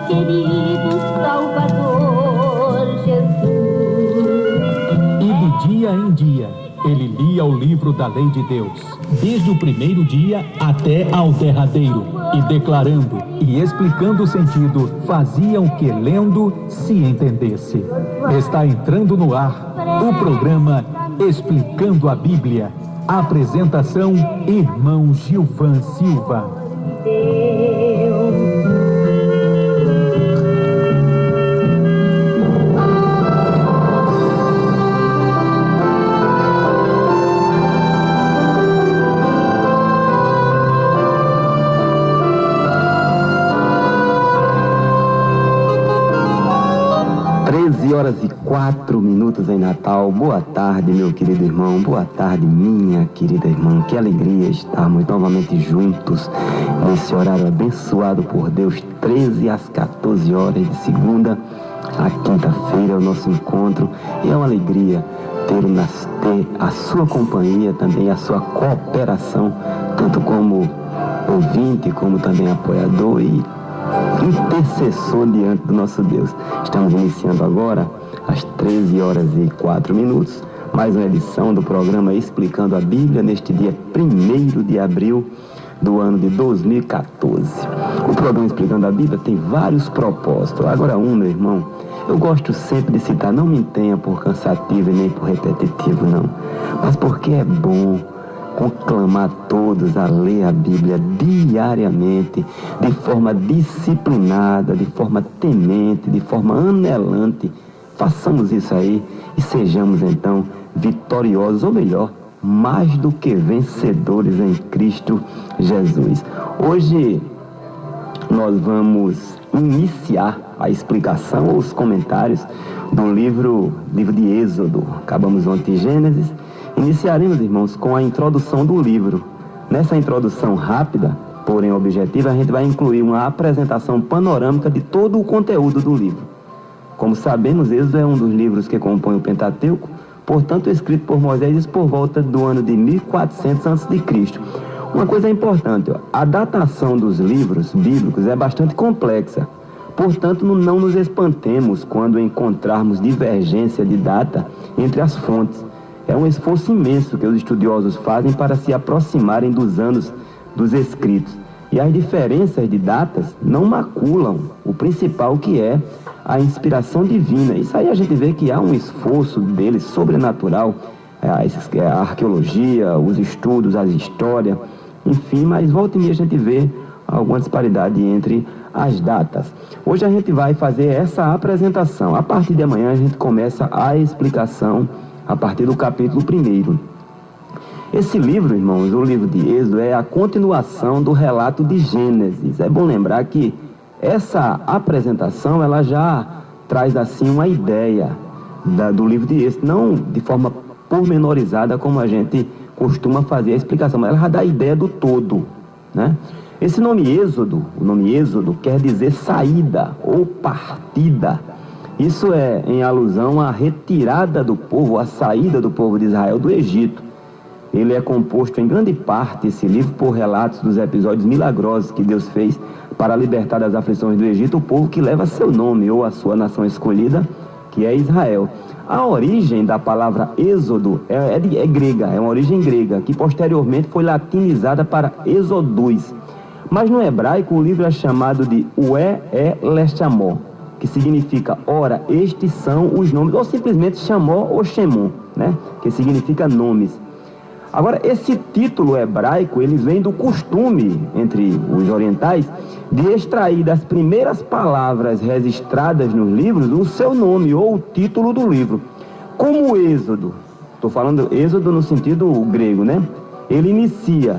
querido Salvador Jesus. E de dia em dia, ele lia o livro da lei de Deus, desde o primeiro dia até ao derradeiro, e declarando e explicando o sentido, fazia o que lendo se entendesse. Está entrando no ar o programa Explicando a Bíblia. Apresentação, irmão Gilvan Silva. Deus. 13h04 em Natal. Boa tarde, meu querido irmão. Boa tarde, minha querida irmã. Que alegria estarmos novamente juntos nesse horário abençoado por Deus. 13 às 14 horas, de segunda a quinta-feira, é o nosso encontro. E é uma alegria ter a sua companhia, também a sua cooperação, tanto como ouvinte, como também apoiador e intercessor diante do nosso Deus. Estamos iniciando agora, às 13h04, mais uma edição do programa Explicando a Bíblia, neste dia 1º de abril do ano de 2014. O programa Explicando a Bíblia tem vários propósitos. Agora meu irmão, eu gosto sempre de citar, não me tenha por cansativo e nem por repetitivo, não, mas porque é bom conclamar todos a ler a Bíblia diariamente, de forma disciplinada, de forma temente, de forma anelante. Façamos isso aí e sejamos então vitoriosos, ou melhor, mais do que vencedores em Cristo Jesus. Hoje nós vamos iniciar a explicação ou os comentários do livro de Êxodo. Acabamos ontem Gênesis. Iniciaremos, irmãos, com a introdução do livro. Nessa introdução rápida, porém objetiva, a gente vai incluir uma apresentação panorâmica de todo o conteúdo do livro. Como sabemos, Êxodo é um dos livros que compõem o Pentateuco, portanto escrito por Moisés por volta do ano de 1400 a.C. Uma coisa importante, a datação dos livros bíblicos é bastante complexa, portanto não nos espantemos quando encontrarmos divergência de data entre as fontes. É um esforço imenso que os estudiosos fazem para se aproximarem dos anos dos escritos. E as diferenças de datas não maculam o principal, que é a inspiração divina. Isso aí a gente vê que há um esforço deles sobrenatural, a arqueologia, os estudos, a história, enfim, mas volta e meia a gente vê alguma disparidade entre as datas. Hoje a gente vai fazer essa apresentação. A partir de amanhã a gente começa a explicação a partir do capítulo 1. Esse livro, irmãos, o livro de Êxodo, é a continuação do relato de Gênesis. É bom lembrar que essa apresentação, ela já traz assim uma ideia do livro de Êxodo, não de forma pormenorizada como a gente costuma fazer a explicação, mas ela já dá a ideia do todo, né? Esse nome Êxodo, o nome Êxodo quer dizer saída ou partida. Isso é em alusão à retirada do povo, à saída do povo de Israel do Egito. Ele é composto em grande parte, esse livro, por relatos dos episódios milagrosos que Deus fez para libertar das aflições do Egito o povo que leva seu nome, ou a sua nação escolhida, que é Israel. A origem da palavra Êxodo é grega, é uma origem grega, que posteriormente foi latinizada para Exodus. Mas no hebraico o livro é chamado de Ué-é-Lechamó, que significa, ora, estes são os nomes, ou simplesmente Chamó ou Shemon, né? Que significa nomes. Agora, esse título hebraico, ele vem do costume, entre os orientais, de extrair das primeiras palavras registradas nos livros o seu nome, ou o título do livro. Como o Êxodo, estou falando Êxodo no sentido grego, né? Ele inicia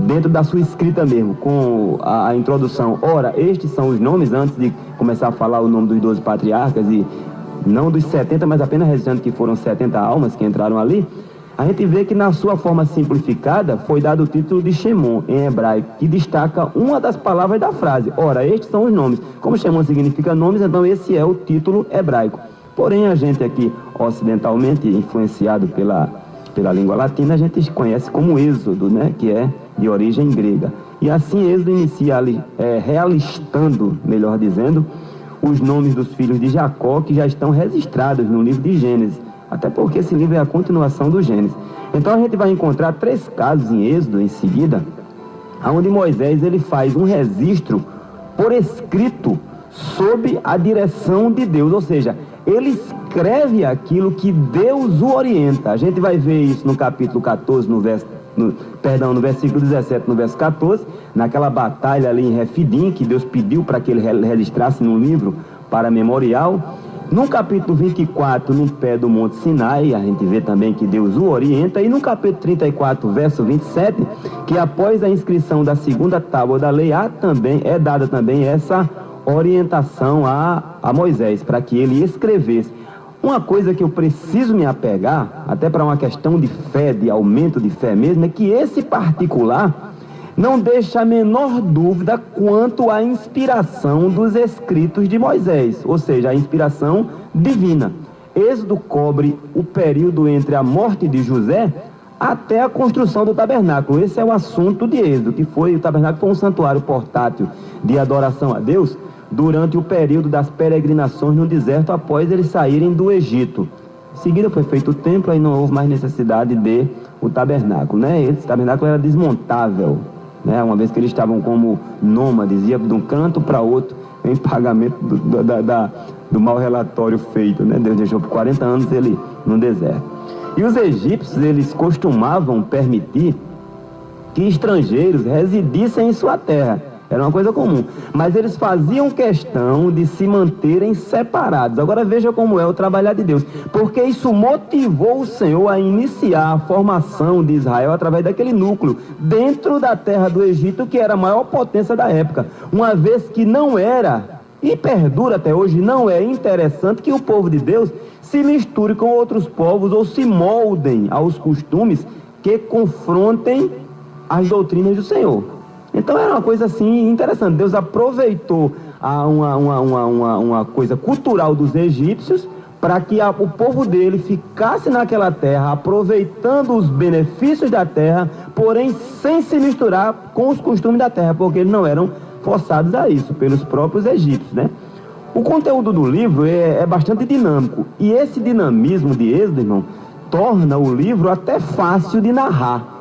dentro da sua escrita mesmo, com a introdução, ora, estes são os nomes, antes de começar a falar o nome dos 12 patriarcas, e não dos 70, mas apenas registrando que foram 70 almas que entraram ali. A gente vê que na sua forma simplificada foi dado o título de Shemon, em hebraico, que destaca uma das palavras da frase, ora, estes são os nomes. Como Shemon significa nomes, então esse é o título hebraico. Porém, a gente aqui, ocidentalmente, influenciado pela língua latina, a gente conhece como Êxodo, né, que é de origem grega. E assim Êxodo inicia realistando, melhor dizendo, os nomes dos filhos de Jacó que já estão registrados no livro de Gênesis, até porque esse livro é a continuação do Gênesis. Então a gente vai encontrar 3 casos em Êxodo em seguida, onde Moisés ele faz um registro por escrito sob a direção de Deus, ou seja, ele escreve aquilo que Deus o orienta. A gente vai ver isso no capítulo 14, no versículo 17, no verso 14, naquela batalha ali em Refidim, que Deus pediu para que ele registrasse num livro para memorial. No capítulo 24, no pé do Monte Sinai, a gente vê também que Deus o orienta. E no capítulo 34, verso 27, que após a inscrição da segunda tábua da lei, é dada também essa orientação a Moisés, para que ele escrevesse. Uma coisa que eu preciso me apegar, até para uma questão de fé, de aumento de fé mesmo, é que esse particular não deixa a menor dúvida quanto à inspiração dos escritos de Moisés, ou seja, a inspiração divina. Êxodo cobre o período entre a morte de José até a construção do tabernáculo. Esse é o assunto de Êxodo, que o tabernáculo foi um santuário portátil de adoração a Deus durante o período das peregrinações no deserto após eles saírem do Egito. Em seguida foi feito o templo, aí não houve mais necessidade de o tabernáculo, né? Esse tabernáculo era desmontável, né? Uma vez que eles estavam como nômades, ia de um canto para outro em pagamento do mau relatório feito, né? Deus deixou por 40 anos ele no deserto. E os egípcios, eles costumavam permitir que estrangeiros residissem em sua terra. Era uma coisa comum, mas eles faziam questão de se manterem separados. Agora veja como é o trabalhar de Deus, porque isso motivou o Senhor a iniciar a formação de Israel através daquele núcleo, dentro da terra do Egito, que era a maior potência da época, uma vez que não era, e perdura até hoje, não é interessante que o povo de Deus se misture com outros povos ou se moldem aos costumes que confrontem as doutrinas do Senhor. Então era uma coisa assim interessante. Deus aproveitou uma coisa cultural dos egípcios para que o povo dele ficasse naquela terra, aproveitando os benefícios da terra, porém sem se misturar com os costumes da terra, porque eles não eram forçados a isso pelos próprios egípcios, né? O conteúdo do livro é bastante dinâmico, e esse dinamismo de Êxodo, irmão, torna o livro até fácil de narrar.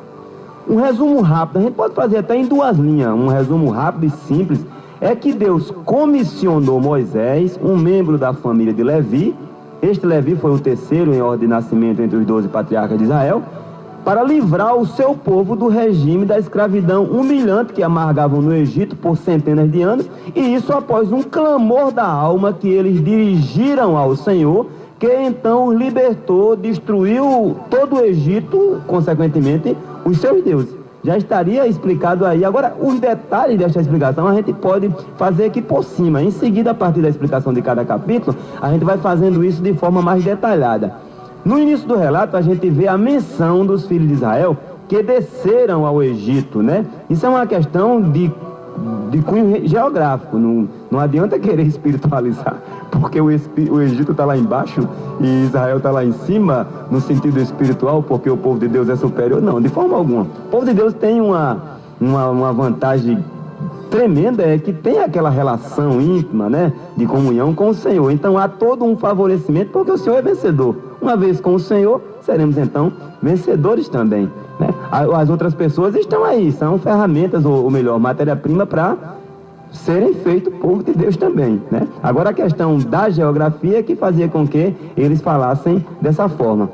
Um resumo rápido, a gente pode fazer até em 2 linhas, um resumo rápido e simples, é que Deus comissionou Moisés, um membro da família de Levi. Este Levi foi o terceiro em ordem de nascimento entre os 12 patriarcas de Israel, para livrar o seu povo do regime da escravidão humilhante que amargavam no Egito por centenas de anos, e isso após um clamor da alma que eles dirigiram ao Senhor, que então os libertou, destruiu todo o Egito, consequentemente, os seus deuses. Já estaria explicado aí. Agora, os detalhes desta explicação a gente pode fazer aqui por cima. Em seguida, a partir da explicação de cada capítulo, a gente vai fazendo isso de forma mais detalhada. No início do relato, a gente vê a menção dos filhos de Israel que desceram ao Egito, né? Isso é uma questão de cunho geográfico, não adianta querer espiritualizar, porque o Egito está lá embaixo e Israel está lá em cima, no sentido espiritual, porque o povo de Deus é superior. Não, de forma alguma. O povo de Deus tem uma vantagem tremenda, é que tem aquela relação íntima, né, de comunhão com o Senhor. Então há todo um favorecimento, porque o Senhor é vencedor. Uma vez com o Senhor, seremos então vencedores também, né? As outras pessoas estão aí, são ferramentas, ou melhor, matéria-prima para serem feito povo de Deus também, né? Agora a questão da geografia que fazia com que eles falassem dessa forma.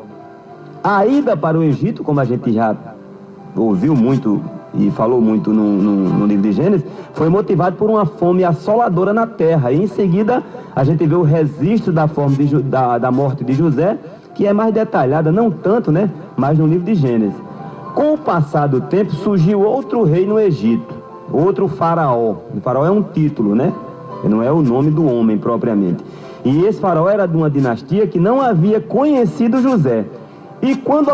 A ida para o Egito, como a gente já ouviu muito e falou muito no livro de Gênesis, foi motivado por uma fome assoladora na terra. E em seguida a gente vê o registro da morte de José, que é mais detalhada, não tanto, né, mas no livro de Gênesis. Com o passar do tempo surgiu outro rei no Egito, outro faraó. O faraó é um título, né? Não é o nome do homem propriamente. E esse faraó era de uma dinastia que não havia conhecido José. E quando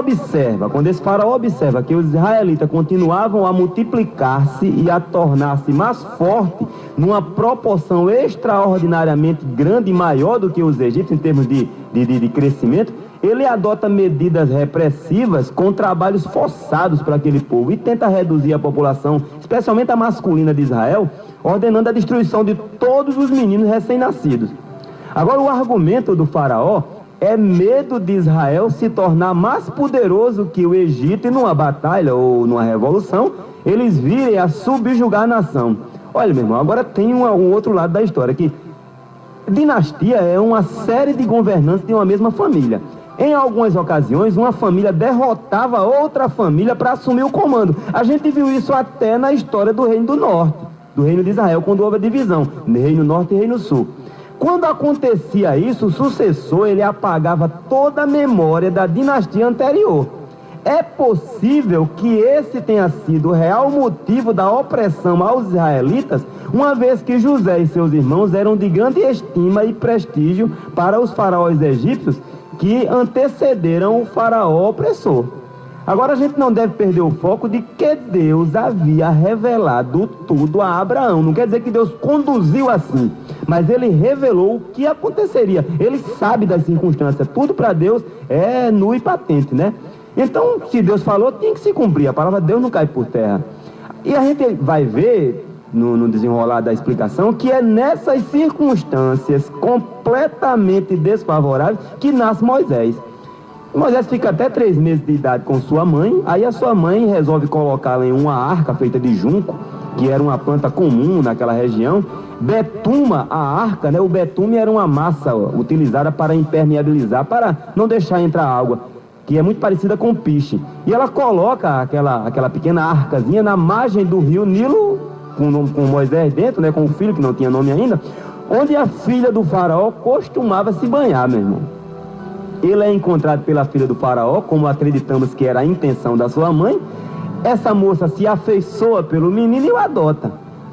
esse faraó observa que os israelitas continuavam a multiplicar-se e a tornar-se mais forte, numa proporção extraordinariamente grande e maior do que os egípcios em termos de crescimento, ele adota medidas repressivas com trabalhos forçados para aquele povo e tenta reduzir a população, especialmente a masculina de Israel, ordenando a destruição de todos os meninos recém-nascidos. Agora, o argumento do faraó é medo de Israel se tornar mais poderoso que o Egito e numa batalha ou numa revolução, eles virem a subjugar a nação. Olha, meu irmão, agora tem um outro lado da história, que dinastia é uma série de governantes de uma mesma família. Em algumas ocasiões, uma família derrotava outra família para assumir o comando. A gente viu isso até na história do Reino do Norte, do Reino de Israel, quando houve a divisão, Reino Norte e Reino Sul. Quando acontecia isso, o sucessor, ele apagava toda a memória da dinastia anterior. É possível que esse tenha sido o real motivo da opressão aos israelitas, uma vez que José e seus irmãos eram de grande estima e prestígio para os faraós egípcios que antecederam o faraó opressor. Agora, a gente não deve perder o foco de que Deus havia revelado tudo a Abraão. Não quer dizer que Deus conduziu assim, mas ele revelou o que aconteceria. Ele sabe das circunstâncias. Tudo para Deus é nu e patente, né? Então, se Deus falou, tem que se cumprir. A palavra de Deus não cai por terra. E a gente vai ver, no desenrolar da explicação, que é nessas circunstâncias completamente desfavoráveis que nasce Moisés. Moisés fica até 3 meses de idade com sua mãe, aí a sua mãe resolve colocá-la em uma arca feita de junco, que era uma planta comum naquela região, betuma a arca, né? O betume era uma massa utilizada para impermeabilizar, para não deixar entrar água, que é muito parecida com piche. E ela coloca aquela pequena arcazinha na margem do rio Nilo, com Moisés dentro, né? Com o filho, que não tinha nome ainda, onde a filha do faraó costumava se banhar, meu irmão. Ele é encontrado pela filha do faraó, como acreditamos que era a intenção da sua mãe. Essa moça se afeiçoa pelo menino e o adota.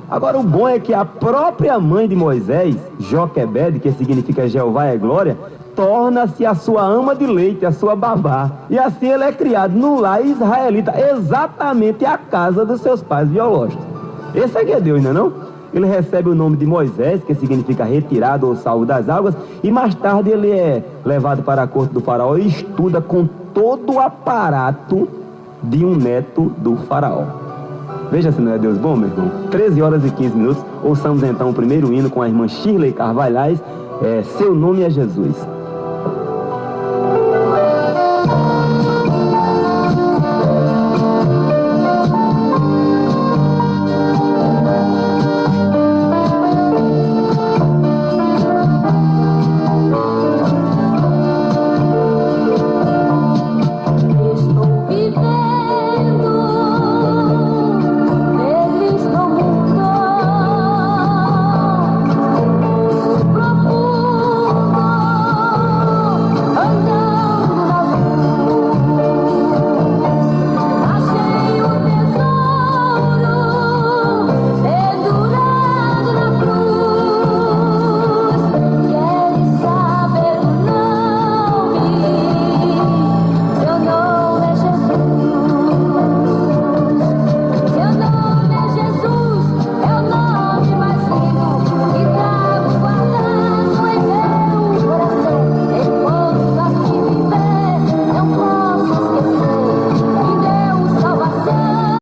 Agora, o bom é que a própria mãe de Moisés, Joquebede, que significa Jeová é glória, torna-se a sua ama de leite, a sua babá. E assim ele é criado no lar israelita, exatamente a casa dos seus pais biológicos. Esse aqui é Deus, não é não? Ele recebe o nome de Moisés, que significa retirado ou salvo das águas, e mais tarde ele é levado para a corte do faraó e estuda com todo o aparato de um neto do faraó. Veja se não é Deus bom, meu irmão. 13 horas e 15 minutos, ouçamos então o primeiro hino com a irmã Shirley Carvalhais, Seu Nome é Jesus.